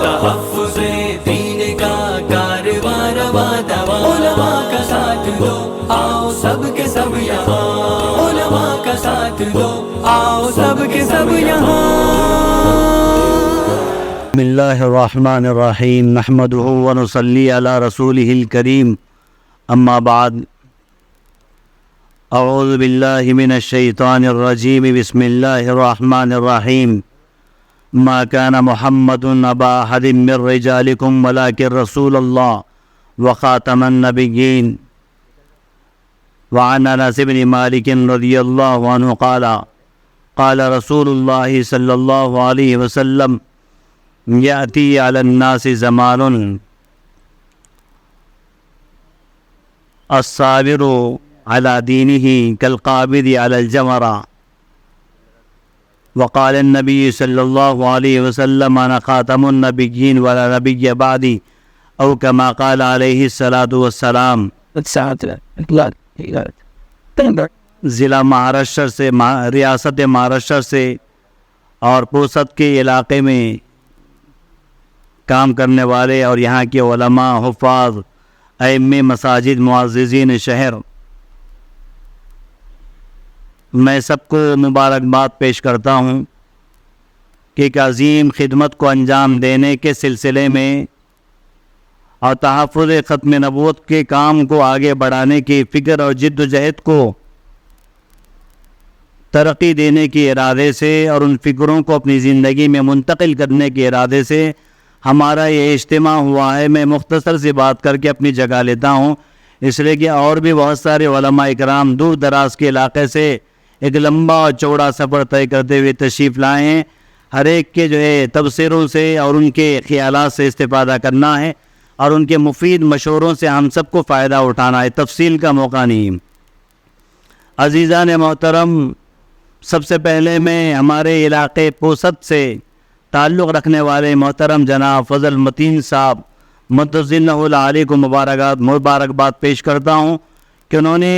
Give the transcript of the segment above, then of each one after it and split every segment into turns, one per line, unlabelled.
تحفظ دین کا کارواں رواں دواں، علماء کا ساتھ دو آؤ سب کے سب یہاں، علماء کا ساتھ دو آؤ سب کے سب یہاں۔
بسم اللہ الرحمن الرحیم، نحمدہ ونصلی علی رسولہ الکریم، اما بعد، اعوذ باللہ من الشیطان الرجیم، بسم اللہ الرحمن الرحیم۔ ما كان محمد ابا احد من رجالکم ولکن رسول اللہ وخاتم النبیین۔ وعن انس بن مالک رضی اللہ عنہ قال قال رسول اللہ صلی اللہ علیہ وسلم یأتی علی الناس زمان الصابر على دینه كالقابض على الجمرة، وقال النبي صلى الله عليه وسلم انا خاتم النبيين ولا نبي بعدي، او كما قال عليه الصلاة والسلام۔ ضلع مہاراشٹر سے، ریاست مہاراشٹر سے اور پوست کے علاقے میں کام کرنے والے اور یہاں کے علماء، حفاظ، ائمہ مساجد، معززین شہر، میں سب کو مبارکباد پیش کرتا ہوں کہ ایک عظیم خدمت کو انجام دینے کے سلسلے میں اور تحفظ ختم نبوت کے کام کو آگے بڑھانے کی فکر اور جد و جہد کو ترقی دینے کے ارادے سے اور ان فکروں کو اپنی زندگی میں منتقل کرنے کے ارادے سے ہمارا یہ اجتماع ہوا ہے۔ میں مختصر سی بات کر کے اپنی جگہ لیتا ہوں، اس لیے کہ اور بھی بہت سارے علماء اکرام دور دراز کے علاقے سے ایک لمبا اور چوڑا سفر طے کرتے ہوئے تشریف لائے ہیں۔ ہر ایک کے جو ہے تبصروں سے اور ان کے خیالات سے استفادہ کرنا ہے اور ان کے مفید مشوروں سے ہم سب کو فائدہ اٹھانا ہے، تفصیل کا موقع نہیں۔ عزیزان محترم، سب سے پہلے میں ہمارے علاقے پوست سے تعلق رکھنے والے محترم جناب فضل متین صاحب مدثرہ العالی کو مبارکباد پیش کرتا ہوں کہ انہوں نے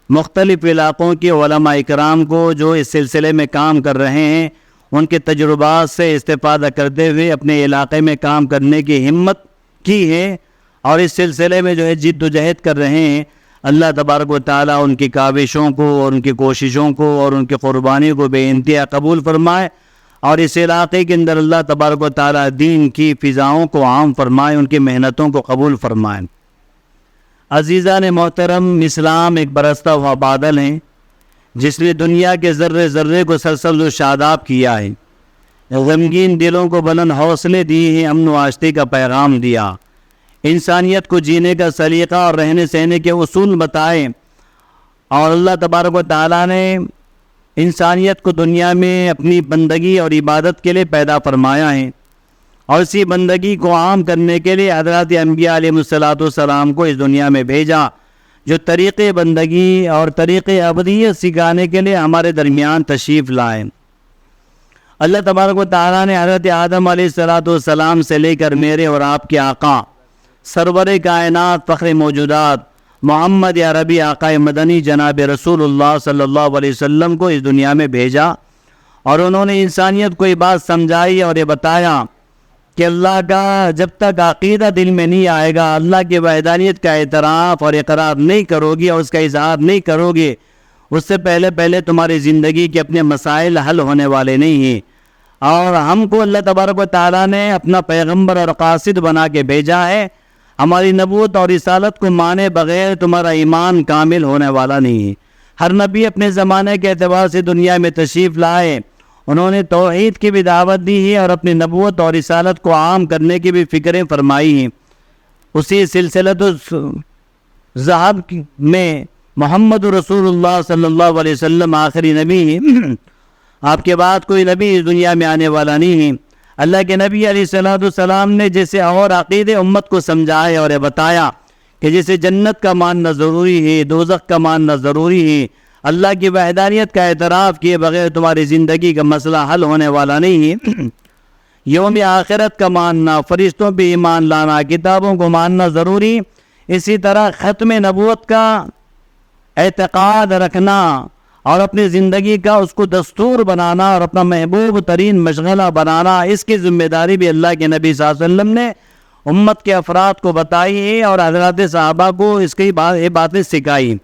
مختلف علاقوں کے علماء اکرام کو جو اس سلسلے میں کام کر رہے ہیں ان کے تجربات سے استفادہ کرتے ہوئے اپنے علاقے میں کام کرنے کی ہمت کی ہے اور اس سلسلے میں جو ہے جد و جہد کر رہے ہیں۔ اللہ تبارک و تعالیٰ ان کی کاوشوں کو اور ان کی کوششوں کو اور ان کی قربانی کو بے انتہا قبول فرمائے اور اس علاقے کے اندر اللہ تبارک و تعالیٰ دین کی فضاؤں کو عام فرمائے، ان کی محنتوں کو قبول فرمائے۔ عزیزان محترم، اسلام ایک برستا ہوا بادل ہے جس نے دنیا کے ذرے ذرے کو سرسبز و شاداب کیا ہے، غمگین دلوں کو بلند حوصلے دیے ہیں، امن و آشتی کا پیغام دیا، انسانیت کو جینے کا سلیقہ اور رہنے سہنے کے اصول بتائے، اور اللہ تبارک و تعالیٰ نے انسانیت کو دنیا میں اپنی بندگی اور عبادت کے لیے پیدا فرمایا ہے اور اسی بندگی کو عام کرنے کے لیے حضرات انبیاء علیہ السلام کو اس دنیا میں بھیجا، جو طریقے بندگی اور طریقے عبودیت سکھانے کے لیے ہمارے درمیان تشریف لائے۔ اللہ تبارک و تعالیٰ نے حضرت آدم علیہ السلام سے لے کر میرے اور آپ کے آقا سرور کائنات فخر موجودات محمد عربی آقا مدنی جناب رسول اللہ صلی اللہ علیہ وسلم کو اس دنیا میں بھیجا اور انہوں نے انسانیت کو یہ بات سمجھائی اور یہ بتایا کہ اللہ کا جب تک عقیدہ دل میں نہیں آئے گا، اللہ کی وحدانیت کا اعتراف اور اقرار نہیں کرو گی اور اس کا اظہار نہیں کرو گے، اس سے پہلے تمہاری زندگی کے اپنے مسائل حل ہونے والے نہیں ہیں۔ اور ہم کو اللہ تبارک و تعالیٰ نے اپنا پیغمبر اور قاصد بنا کے بھیجا ہے۔ ہماری نبوت اور رسالت کو مانے بغیر تمہارا ایمان کامل ہونے والا نہیں ہے۔ ہر نبی اپنے زمانے کے اعتبار سے دنیا میں تشریف لائے، انہوں نے توحید کی بھی دعوت دی ہے اور اپنی نبوت اور رسالت کو عام کرنے کی بھی فکریں فرمائی ہیں۔ اسی سلسلۃ الذہب میں محمد رسول اللہ صلی اللہ علیہ وسلم آخری نبی ہیں، آپ کے بعد کوئی نبی اس دنیا میں آنے والا نہیں ہے۔ اللہ کے نبی علیہ السلام نے جیسے اور عقیدے امت کو سمجھائے اور یہ بتایا کہ جیسے جنت کا ماننا ضروری ہے، دوزخ کا ماننا ضروری ہے، اللہ کی وحدانیت کا اعتراف کیے بغیر تمہاری زندگی کا مسئلہ حل ہونے والا نہیں ہے۔ یوم آخرت کا ماننا، فرشتوں پہ ایمان لانا، کتابوں کو ماننا ضروری، اسی طرح ختم نبوت کا اعتقاد رکھنا اور اپنی زندگی کا اس کو دستور بنانا اور اپنا محبوب ترین مشغلہ بنانا، اس کی ذمہ داری بھی اللہ کے نبی صلی اللہ علیہ وسلم نے امت کے افراد کو بتائی ہے اور حضرات صحابہ کو اس کی یہ باتیں سکھائی۔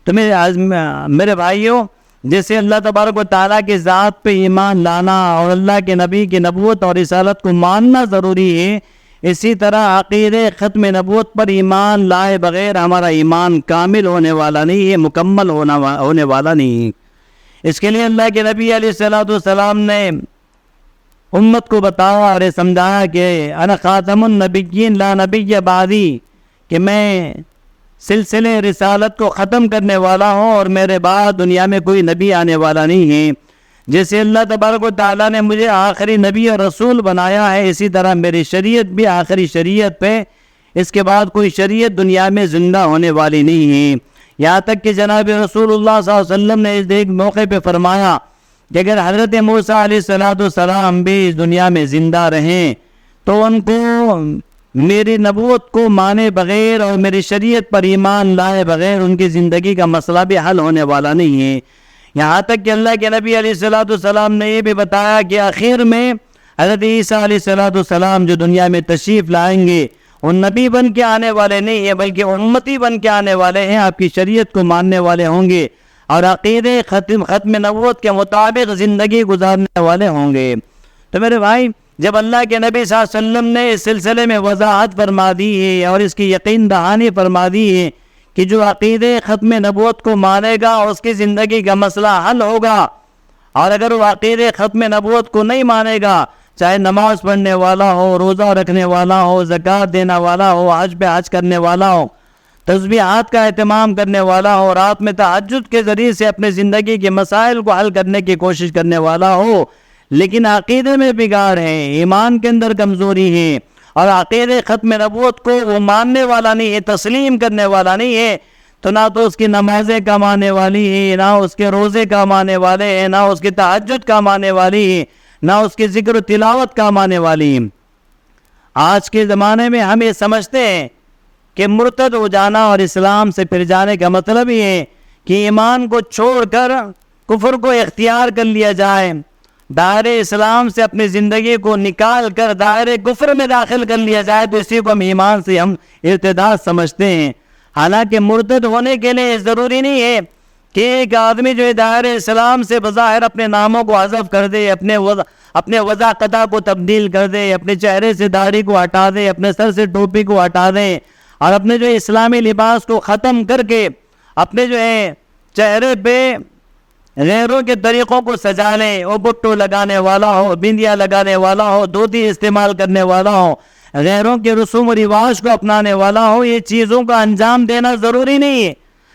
تو میرے بھائیوں، جیسے اللہ تبارک و تعالیٰ کی ذات پہ ایمان لانا اور اللہ کے نبی کی نبوت اور رسالت کو ماننا ضروری ہے، اسی طرح عقیدہ ختم نبوت پر ایمان لائے بغیر ہمارا ایمان کامل ہونے والا نہیں ہے، مکمل ہونے والا نہیں ہے۔ اس کے لیے اللہ کے نبی علیہ السلام نے امت کو بتایا اور سمجھایا کہ انا خاتم النبیین لا نبی بعدی، کہ میں سلسلے رسالت کو ختم کرنے والا ہوں اور میرے بعد دنیا میں کوئی نبی آنے والا نہیں ہے۔ جیسے اللہ تبارک و تعالیٰ نے مجھے آخری نبی اور رسول بنایا ہے، اسی طرح میری شریعت بھی آخری شریعت پہ، اس کے بعد کوئی شریعت دنیا میں زندہ ہونے والی نہیں ہے۔ یہاں تک کہ جناب رسول اللہ صلی اللہ علیہ وسلم نے اس ایک موقع پہ فرمایا کہ اگر حضرت موسیٰ علیہ السلام بھی اس دنیا میں زندہ رہیں تو ان کو میری نبوت کو مانے بغیر اور میری شریعت پر ایمان لائے بغیر ان کی زندگی کا مسئلہ بھی حل ہونے والا نہیں ہے۔ یہاں تک کہ اللہ کے نبی علیہ السلام نے یہ بھی بتایا کہ آخر میں حضرت عیسیٰ علیہ السلام جو دنیا میں تشریف لائیں گے، وہ نبی بن کے آنے والے نہیں ہیں بلکہ امتی بن کے آنے والے ہیں، آپ کی شریعت کو ماننے والے ہوں گے اور عقیدہ ختم نبوت کے مطابق زندگی گزارنے والے ہوں گے۔ تو میرے بھائی، جب اللہ کے نبی صلی اللہ علیہ وسلم نے اس سلسلے میں وضاحت فرما دی ہے اور اس کی یقین دہانی فرما دی ہے کہ جو عقیدہ ختم نبوت کو مانے گا اس کی زندگی کا مسئلہ حل ہوگا، اور اگر وہ عقیدہ ختم نبوت کو نہیں مانے گا، چاہے نماز پڑھنے والا ہو، روزہ رکھنے والا ہو، زکوٰۃ دینے والا ہو، حج پہ حج کرنے والا ہو، تسبیحات کا اہتمام کرنے والا ہو، رات میں تہجد کے ذریعے سے اپنے زندگی کے مسائل کو حل کرنے کی کوشش کرنے والا ہو، لیکن عقیدے میں بگاڑ ہے، ایمان کے اندر کمزوری ہے اور عقیدہ ختم نبوت کو وہ ماننے والا نہیں ہے، تسلیم کرنے والا نہیں ہے، تو نہ تو اس کی نمازیں کام آنے والی ہیں، نہ اس کے روزے کام آنے والے ہیں، نہ اس کی تہجد کام آنے والی ہے، نہ اس کی ذکر و تلاوت کام آنے والی ہے۔ آج کے زمانے میں ہم یہ سمجھتے ہیں کہ مرتد ہو جانا اور اسلام سے پھر جانے کا مطلب یہ ہے کہ ایمان کو چھوڑ کر کفر کو اختیار کر لیا جائے، دائرے اسلام سے اپنی زندگی کو نکال کر دائرے کفر میں داخل کر لیا جائے، تو اسی کو ہم ایمان سے ہم ارتداد سمجھتے ہیں۔ حالانکہ مرتد ہونے کے لیے ضروری نہیں ہے کہ ایک آدمی جو دائرے اسلام سے بظاہر اپنے ناموں کو حذف کر دے، اپنے وضاقتہ کو تبدیل کر دے، اپنے چہرے سے داڑھی کو ہٹا دے، اپنے سر سے ٹوپی کو ہٹا دے اور اپنے جو اسلامی لباس کو ختم کر کے اپنے جو ہے چہرے پہ غیروں کے طریقوں کو سجا لیں، وہ بٹو لگانے والا ہو، بندیا لگانے والا ہو، دھوتی استعمال کرنے والا ہو، غیروں کے رسوم و رواج کو اپنانے والا ہو، یہ چیزوں کا انجام دینا ضروری نہیں ہے۔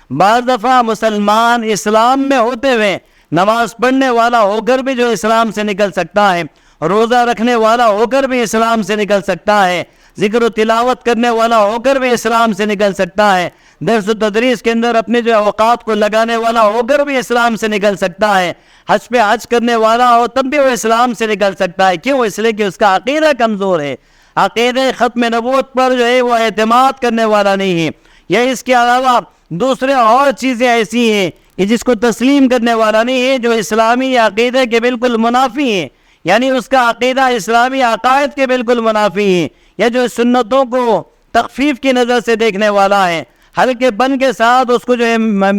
بعض دفعہ مسلمان اسلام میں ہوتے ہوئے نماز پڑھنے والا ہو کر بھی جو اسلام سے نکل سکتا ہے، روزہ رکھنے والا ہو کر بھی اسلام سے نکل سکتا ہے، ذکر و تلاوت کرنے والا ہو کر بھی اسلام سے نکل سکتا ہے، درس و تدریس کے اندر اپنے جو اوقات کو لگانے والا ہو کر بھی اسلام سے نکل سکتا ہے، حج پہ حج کرنے والا ہو تب بھی وہ اسلام سے نکل سکتا ہے۔ کیوں؟ اس لیے کہ اس کا عقیدہ کمزور ہے، عقیدہ ختم نبوت پر جو ہے وہ اعتماد کرنے والا نہیں ہے، یا اس کے علاوہ دوسرے اور چیزیں ایسی ہیں کہ جس کو تسلیم کرنے والا نہیں ہے، جو اسلامی عقیدے کے بالکل منافی ہیں، یعنی اس کا عقیدہ اسلامی عقائد کے بالکل منافی ہے، یا جو سنتوں کو تخفیف کی نظر سے دیکھنے والا ہے، ہلکے پن کے ساتھ اس کو جو ہے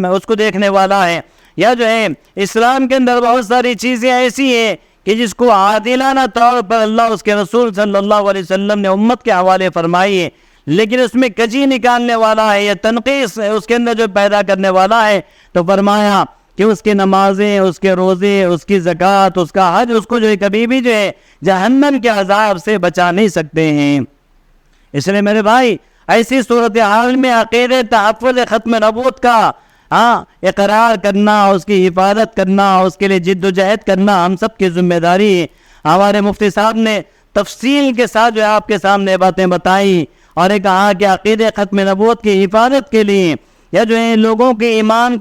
اس کو دیکھنے والا ہے، یا جو ہے اسلام کے اندر بہت ساری چیزیں ایسی ہیں کہ جس کو عادلانہ طور پر اللہ اس کے رسول صلی اللہ علیہ وسلم نے امت کے حوالے فرمائی ہے، لیکن اس میں کجی نکالنے والا ہے یا تنقیص اس کے اندر جو پیدا کرنے والا ہے، تو فرمایا کہ اس کی نمازیں، اس کے روزے، اس کی زکوٰۃ، اس کا حج اس کو جو ہے کبھی بھی جو ہے جہنم کے عذاب سے بچا نہیں سکتے ہیں۔ اس لیے میرے بھائی، ایسی صورتحال میں عقیدہ تحفظ ختم نبوت کا اقرار کرنا، اس کی حفاظت کرنا، اس کے لیے جد و جہد کرنا ہم سب کی ذمہ داری ہے۔ ہمارے مفتی صاحب نے تفصیل کے ساتھ جو ہے آپ کے سامنے باتیں بتائی اور یہ کہا کہ عقیدہ ختم نبوت کی حفاظت کے لیے یا جو ہے لوگوں کے ایمان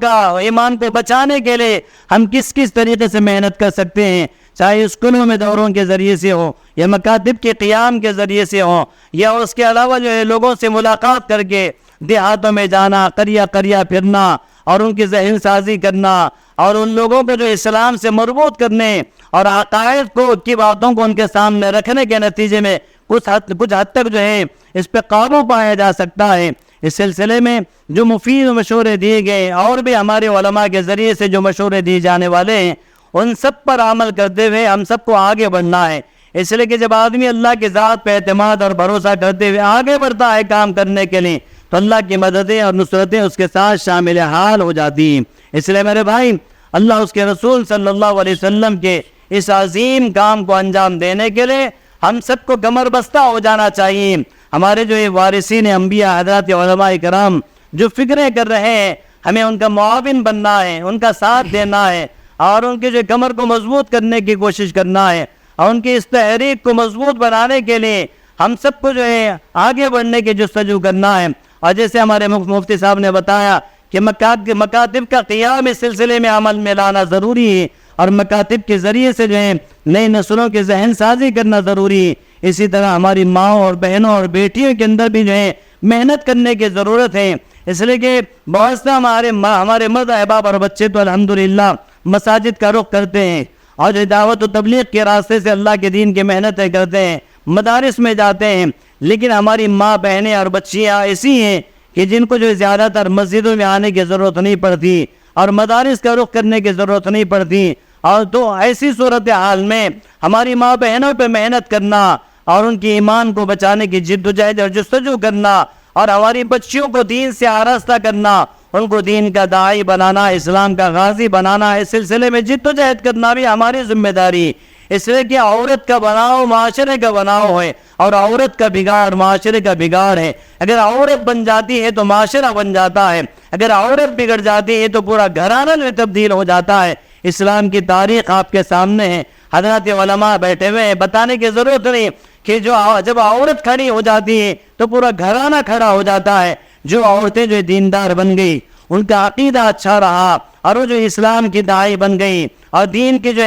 کو بچانے کے لیے ہم کس طریقے سے محنت کر سکتے ہیں، چاہے اسکولوں میں دوروں کے ذریعے سے ہو یا مکاتب کے قیام کے ذریعے سے ہو، یا اس کے علاوہ جو ہے لوگوں سے ملاقات کر کے دیہاتوں میں جانا، قریہ قریہ پھرنا اور ان کی ذہن سازی کرنا اور ان لوگوں کو جو اسلام سے مربوط کرنے اور عقائد کی باتوں کو ان کے سامنے رکھنے کے نتیجے میں کچھ حد تک جو ہے اس پہ قابو پایا جا سکتا ہے۔ اس سلسلے میں جو مفید مشورے دیے گئے اور بھی ہمارے علماء کے ذریعے سے جو مشورے دیے جانے والے ہیں ان سب پر عمل کرتے ہوئے ہم سب کو آگے بڑھنا ہے۔ اس لیے کہ جب آدمی اللہ کی ذات پہ اعتماد اور بھروسہ کرتے ہوئے آگے بڑھتا ہے کام کرنے کے لیے تو اللہ کی مددیں اور نصرتیں اس کے ساتھ شامل حال ہو جاتی ہیں۔ اس لیے میرے بھائی، اللہ اس کے رسول صلی اللہ علیہ وسلم کے اس عظیم کام کو انجام دینے کے لیے ہم سب کو کمر بستہ ہو جانا چاہیے۔ ہمارے جو یہ وارثین انبیاء حضرات علماء کرام جو فکریں کر رہے ہیں، ہمیں ان کا معاون بننا ہے، ان کا ساتھ دینا ہے اور ان کے جو کمر کو مضبوط کرنے کی کوشش کرنا ہے اور ان کی اس تحریک کو مضبوط بنانے کے لیے ہم سب کو جو ہے آگے بڑھنے کی جستجو کرنا ہے۔ اور جیسے ہمارے مفتی صاحب نے بتایا کہ مکاتب کا قیام اس سلسلے میں عمل میں لانا ضروری ہے اور مکاتب کے ذریعے سے جو ہے نئی نسلوں کے ذہن سازی کرنا ضروری ہے۔ اسی طرح ہماری ماں اور بہنوں اور بیٹیوں کے اندر بھی جو ہے محنت کرنے کی ضرورت ہے، اس لیے کہ بہت سے ہمارے مرد احباب اور بچے تو الحمدللہ مساجد کا رخ کرتے ہیں اور جو دعوت و تبلیغ کے راستے سے اللہ کے دین کی محنتیں کرتے ہیں، مدارس میں جاتے ہیں، لیکن ہماری ماں بہنیں اور بچیاں ایسی ہیں کہ جن کو جو زیادہ تر مسجدوں میں آنے کی ضرورت نہیں پڑتی اور مدارس کا رخ کرنے کی ضرورت نہیں پڑتی۔ اور تو ایسی صورتحال میں ہماری ماں بہنوں پہ محنت کرنا اور ان کی ایمان کو بچانے کی جد و جہد اور جستجو کرنا اور ہماری بچیوں کو دین سے آراستہ کرنا، ان کو دین کا داعی بنانا، اسلام کا غازی بنانا، اس سلسلے میں جد و جہد کرنا بھی ہماری ذمہ داری۔ اس لیے کہ عورت کا بناؤ معاشرے کا بناؤ ہے اور عورت کا بگاڑ معاشرے کا بگاڑ ہے۔ اگر عورت بن جاتی ہے تو معاشرہ بن جاتا ہے، اگر عورت بگڑ جاتی ہے تو پورا گھرانہ میں تبدیل ہو جاتا ہے۔ اسلام کی تاریخ آپ کے سامنے ہے، حضرات علماء بیٹھے ہوئے ہیں، بتانے کی ضرورت نہیں کہ جب عورت کھڑی ہو جاتی ہے تو پورا گھرانہ کھڑا ہو جاتا ہے۔ جو عورتیں جو دیندار بن گئی، ان کا عقیدہ اچھا رہا اور وہ جو اسلام کی داعی بن گئی اور دین کی جو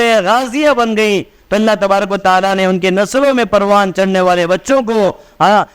ہے غازیہ بن گئی تو اللہ تبارک و تعالیٰ نے ان کے نسلوں میں پروان چڑھنے والے بچوں کو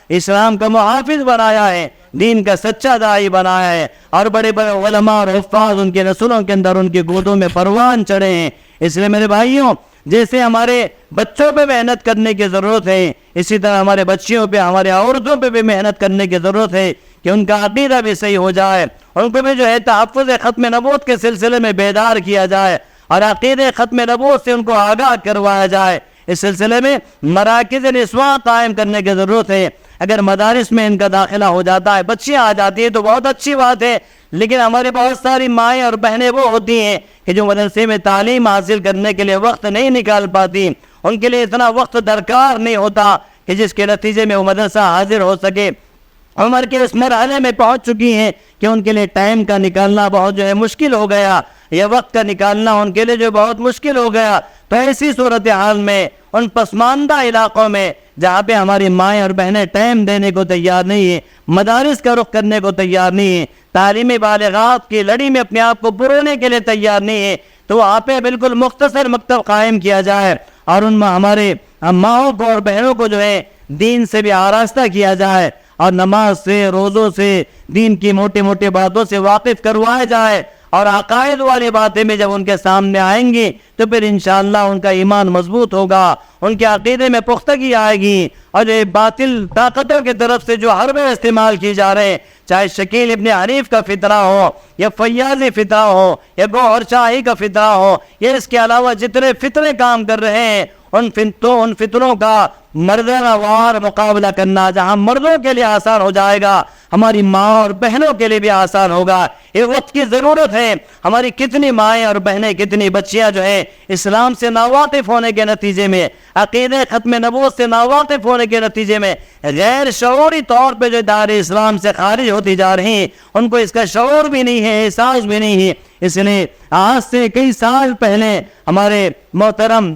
اسلام کا محافظ بنایا ہے، دین کا سچا داعی بنایا ہے اور بڑے بڑے علماء اور حفاظ ان کے نسلوں کے اندر ان کی گودوں میں پروان چڑھے ہیں۔ اس لیے میرے بھائیوں، جیسے ہمارے بچوں پہ محنت کرنے کی ضرورت ہے، اسی طرح ہمارے بچیوں پہ، ہمارے عورتوں پہ بھی محنت کرنے کی ضرورت ہے کہ ان کا عقیدہ بھی صحیح ہو جائے، ان کو بھی جو ہے تحفظ ختم نبوت کے سلسلے میں بیدار کیا جائے اور عقیدہ ختم نبوت سے ان کو آگاہ کروایا جائے۔ اس سلسلے میں مراکز نسواں قائم کرنے کی ضرورت ہے۔ اگر مدارس میں ان کا داخلہ ہو جاتا ہے، بچیاں آ جاتی ہیں تو بہت اچھی بات ہے، لیکن ہمارے بہت ساری مائیں اور بہنیں وہ ہوتی ہیں کہ جو مدرسے میں تعلیم حاصل کرنے کے لیے وقت نہیں نکال پاتی، ان کے لیے اتنا وقت درکار نہیں ہوتا کہ جس کے نتیجے میں وہ مدرسہ حاضر ہو سکے۔ عمر کے اس مرحلے میں پہنچ چکی ہیں کہ ان کے لیے ٹائم کا نکالنا بہت جو ہے مشکل ہو گیا، یہ وقت کا نکالنا ان کے لیے جو بہت مشکل ہو گیا۔ تو ایسی صورتحال میں ان پسماندہ علاقوں میں جہاں پہ ہماری مائیں اور بہنیں ٹائم دینے کو تیار نہیں ہیں، مدارس کا رخ کرنے کو تیار نہیں ہیں، تعلیمی بالغات کی لڑی میں اپنے آپ کو پرونے کے لیے تیار نہیں ہیں، تو وہاں پہ بالکل مختصر مکتب قائم کیا جائے اور ان میں ہمارے ماؤں کو اور بہنوں کو جو ہے دین سے بھی آراستہ کیا جائے اور نماز سے، روزوں سے، دین کی موٹی موٹی باتوں سے واقف کروایا جائے اور عقائد والی باتیں بھی جب ان کے سامنے آئیں گی تو پھر انشاءاللہ ان کا ایمان مضبوط ہوگا، ان کے عقیدے میں پختگی آئے گی اور جو باطل طاقتوں کی طرف سے جو حربیں استعمال کی جا رہے ہیں، چاہے شکیل ابن حریف کا فتنہ ہو یا فیاضی فتنہ ہو یا گوہر شاہی کا فتنہ ہو یا اس کے علاوہ جتنے فتنے کام کر رہے ہیں، ان فتنوں کا مردانہ وار مقابلہ کرنا جہاں مردوں کے لیے آسان ہو جائے گا، ہماری ماں اور بہنوں کے لیے بھی آسان ہوگا۔ یہ وقت کی ضرورت ہے۔ ہماری کتنی مائیں اور بہنیں، کتنی بچیاں جو ہیں اسلام سے ناواقف ہونے کے نتیجے میں، عقیدہ ختم نبوت سے ناواقف ہونے کے نتیجے میں غیر شعوری طور پہ جو دائرہ اسلام سے خارج ہوتی جا رہی ہیں، ان کو اس کا شعور بھی نہیں ہے، احساس بھی نہیں ہے۔ اس لیے آج سے کئی سال پہلے ہمارے محترم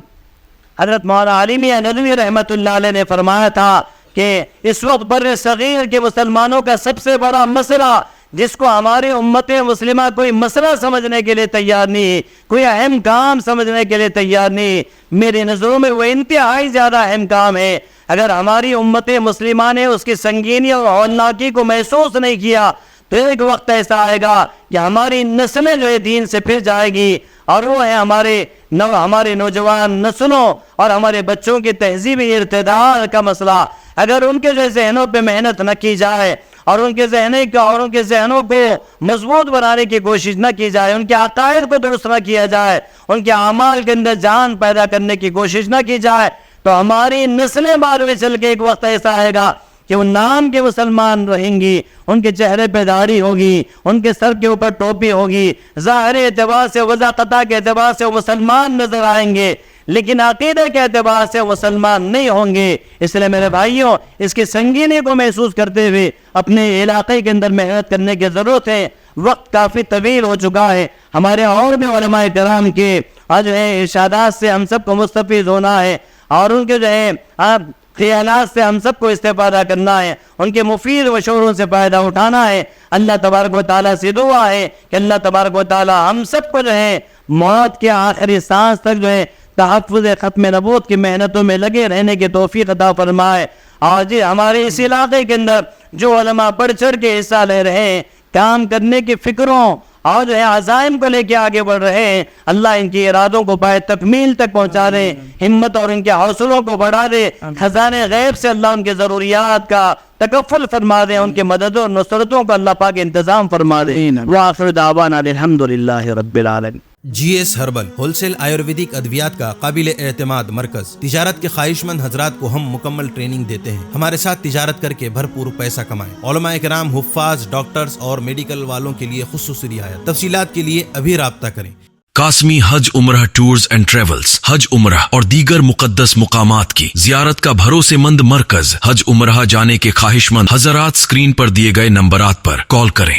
حضرت مولانا علی میاں ندوی رحمۃ اللہ علیہ نے فرمایا تھا کہ اس وقت بر صغیر کے مسلمانوں کا سب سے بڑا مسئلہ جس کو ہماری امت مسلمہ کوئی مسئلہ سمجھنے کے لیے تیار نہیں، کوئی اہم کام سمجھنے کے لیے تیار نہیں، میری نظروں میں وہ انتہائی زیادہ اہم کام ہے۔ اگر ہماری امت مسلمہ نے اس کی سنگینی اور ہولناکی کو محسوس نہیں کیا تو ایک وقت ایسا آئے گا کہ ہماری نسلیں جو ہے دین سے پھر جائے گی، اور وہ ہے ہمارے نوجوان نسلوں اور ہمارے بچوں کی تہذیبی ارتداد کا مسئلہ۔ اگر ان کے جو ذہنوں پہ محنت نہ کی جائے اور ان کے ذہنوں پہ مضبوط بنانے کی کوشش نہ کی جائے، ان کے عقائد کو درست نہ کیا جائے، ان کے اعمال کے اندر جان پیدا کرنے کی کوشش نہ کی جائے، تو ہماری نسلیں بعد میں چل کے ایک وقت ایسا آئے گا کہ وہ نام کے مسلمان رہیں گی، ان کے چہرے پہ داڑھی ہوگی، ان کے سر کے اوپر ٹوپی ہوگی، ظاہر اعتبار سے وضاحت کے اعتبار سے وہ مسلمان نظر آئیں گے، لیکن عقیدہ کے اعتبار سے مسلمان نہیں ہوں گے۔ اس لیے میرے بھائیوں، اس کی سنگینی کو محسوس کرتے ہوئے اپنے علاقے کے اندر محنت کرنے کی ضرورت ہے۔ وقت کافی طویل ہو چکا ہے، ہمارے اور بھی علماء کرام کے جو ہے ارشادات سے ہم سب کو مستفید ہونا ہے، اور ان کے جو ہے خیالات سے ہم سب کو استفادہ کرنا ہے، ان کے مفید مشوروں سے فائدہ اٹھانا ہے۔ اللہ تبارک و تعالیٰ سے دعا ہے کہ اللہ تبارک و تعالیٰ ہم سب کو جو ہے موت کے آخری سانس تک جو ہے تحفظ ختم نبوت کی محنتوں میں لگے رہنے کی توفیق عطا فرمائے۔ اور جی ہمارے اس علاقے کے اندر جو علماء بڑھ چڑھ کے حصہ لے رہے ہیں، کام کرنے کی فکروں اور جو ہے عزائم کو لے کے آگے بڑھ رہے ہیں، اللہ ان کی ارادوں کو پائے تکمیل تک پہنچا دے، ہمت اور ان کے حوصلوں کو بڑھا دے، خزانے غیب سے اللہ ان کے ضروریات کا تکفل فرما دے، ان کے مدد اور نصرتوں کا اللہ پاک انتظام فرما دے۔ وآخر دعوانا الحمدللہ رب العالمین۔
G S herbal wholesale ayurvedic ادویات کا قابل اعتماد مرکز۔ تجارت کے خواہش مند حضرات کو ہم مکمل ٹریننگ دیتے ہیں۔ ہمارے ساتھ تجارت کر کے بھرپور پیسہ کمائیں۔ علماء کرام، حفاظ، ڈاکٹرز اور میڈیکل والوں کے لیے خصوصی رعایت۔ تفصیلات کے لیے ابھی رابطہ کریں۔
قاسمی حج عمرہ ٹورز اینڈ ٹریولز، حج عمرہ اور دیگر مقدس مقامات کی زیارت کا بھروسے مند مرکز۔ حج عمرہ جانے کے خواہش مند حضرات اسکرین پر دیے گئے نمبرات پر کال کریں۔